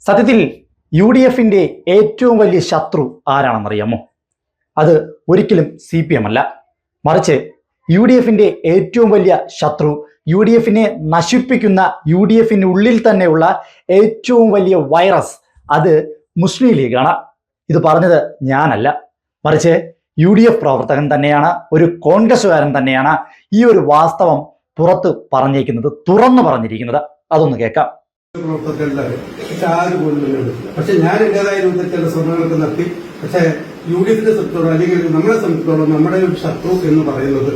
സത്യത്തിൽ U D എഫിന്റെ ഏറ്റവും വലിയ ശത്രു ആരാണെന്നറിയാമോ? അത് ഒരിക്കലും CPM അല്ല, മറിച്ച് യു ഡി എഫിന്റെ ഏറ്റവും വലിയ ശത്രു, യു ഡി എഫിനെ നശിപ്പിക്കുന്ന, യു ഡി എഫിന് ഉള്ളിൽ തന്നെയുള്ള ഏറ്റവും വലിയ വൈറസ്, അത് മുസ്ലിം ലീഗാണ്. ഇത് പറഞ്ഞത് ഞാനല്ല, മറിച്ച് യു ഡി എഫ് പ്രവർത്തകൻ തന്നെയാണ്, ഒരു കോൺഗ്രസ്സുകാരൻ തന്നെയാണ് ഈ ഒരു വാസ്തവം പുറത്ത് പറഞ്ഞിരിക്കുന്നത്, തുറന്നു പറഞ്ഞിരിക്കുന്നത്. അതൊന്ന് കേൾക്കാം. പക്ഷെ ഞാൻ എന്റേതായ രൂപത്തിൽ ചില ശ്രമങ്ങളൊക്കെ നടത്തി. പക്ഷെ യു ഡി എഫിന്റെ സംബന്ധിച്ചോളം അല്ലെങ്കിൽ നമ്മളെ സംബന്ധിച്ചോളം നമ്മുടെ ഒരു ശത്രു എന്ന് പറയുന്നത്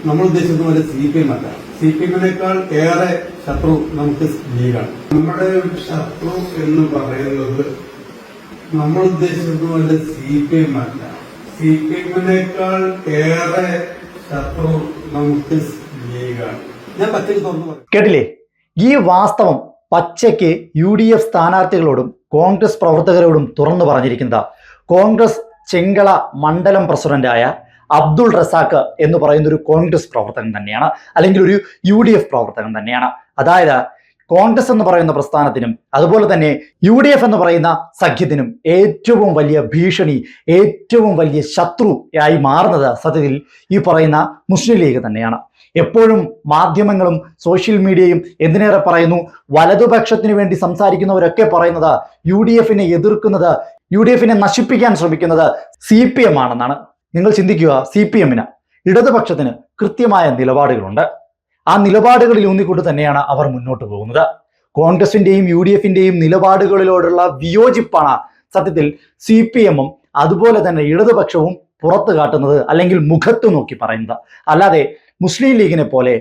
നമ്മൾ ഉദ്ദേശിക്കുന്ന പോലെ CPM അല്ല. CPM-നേക്കാൾ ഏറെ ശത്രു നമുക്ക് ലീഗാണ്. നമ്മുടെ ശത്രു എന്ന് പറയുന്നത് നമ്മൾ ഉദ്ദേശിക്കുന്ന പോലെ CPM അല്ല. CPM-നേക്കാൾ ഏറെ ശത്രു നമുക്ക് ലീഗാണ്. ഞാൻ പച്ചയ്ക്ക് തുറന്നു പറയും. കേട്ടില്ലേ? ഈ വാസ്തവം പച്ചയ്ക്ക് യു ഡി എഫ് സ്ഥാനാർത്ഥികളോടും കോൺഗ്രസ് പ്രവർത്തകരോടും തുറന്നു പറഞ്ഞിരിക്കുന്നത് കോൺഗ്രസ് ചെങ്കള മണ്ഡലം പ്രസിഡന്റായ അബ്ദുൾ റസാഖ് എന്ന് പറയുന്ന ഒരു കോൺഗ്രസ് പ്രവർത്തകൻ തന്നെയാണ്, അല്ലെങ്കിൽ ഒരു യു ഡി എഫ് പ്രവർത്തകൻ തന്നെയാണ്. അതായത് കോൺഗ്രസ് എന്ന് പറയുന്ന പ്രസ്ഥാനത്തിനും അതുപോലെ തന്നെ യു ഡി എഫ് എന്ന് പറയുന്ന സഖ്യത്തിനും ഏറ്റവും വലിയ ഭീഷണി, ഏറ്റവും വലിയ ശത്രുവായി മാറുന്നത് സത്യത്തിൽ ഈ പറയുന്ന മുസ്ലിം ലീഗ് തന്നെയാണ്. എപ്പോഴും മാധ്യമങ്ങളും സോഷ്യൽ മീഡിയയും എന്തിനേറെ പറയുന്നു, വലതുപക്ഷത്തിന് വേണ്ടി സംസാരിക്കുന്നവരൊക്കെ പറയുന്നത് യു ഡി എഫിനെ എതിർക്കുന്നത്, യു ഡി എഫിനെ നശിപ്പിക്കാൻ ശ്രമിക്കുന്നത് CPM ആണെന്നാണ്. നിങ്ങൾ ചിന്തിക്കുക, CPM-ന്, ഇടതുപക്ഷത്തിന് കൃത്യമായ നിലപാടുകളുണ്ട്. ആ നിലപാടുകളിൽ ഊന്നിക്കൊണ്ട് തന്നെയാണ് അവർ മുന്നോട്ട് പോകുന്നത്. കോൺഗ്രസിന്റെയും യു ഡി എഫിന്റെയും നിലപാടുകളിലോടുള്ള വിയോജിപ്പാണ് സത്യത്തിൽ CPM-ഉം അതുപോലെ തന്നെ ഇടതുപക്ഷവും പുറത്തു കാട്ടുന്നത്, അല്ലെങ്കിൽ മുഖത്ത് നോക്കി പറയുന്നത്. അല്ലാതെ മുസ്ലിം ലീഗിനെ പോലെ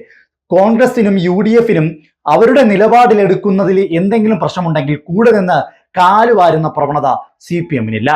കോൺഗ്രസിനും യു ഡി എഫിനും അവരുടെ നിലപാടിലെടുക്കുന്നതിൽ എന്തെങ്കിലും പ്രശ്നമുണ്ടെങ്കിൽ കൂടെ നിന്ന് കാലുവാരുന്ന പ്രവണത CPM-നില്ല.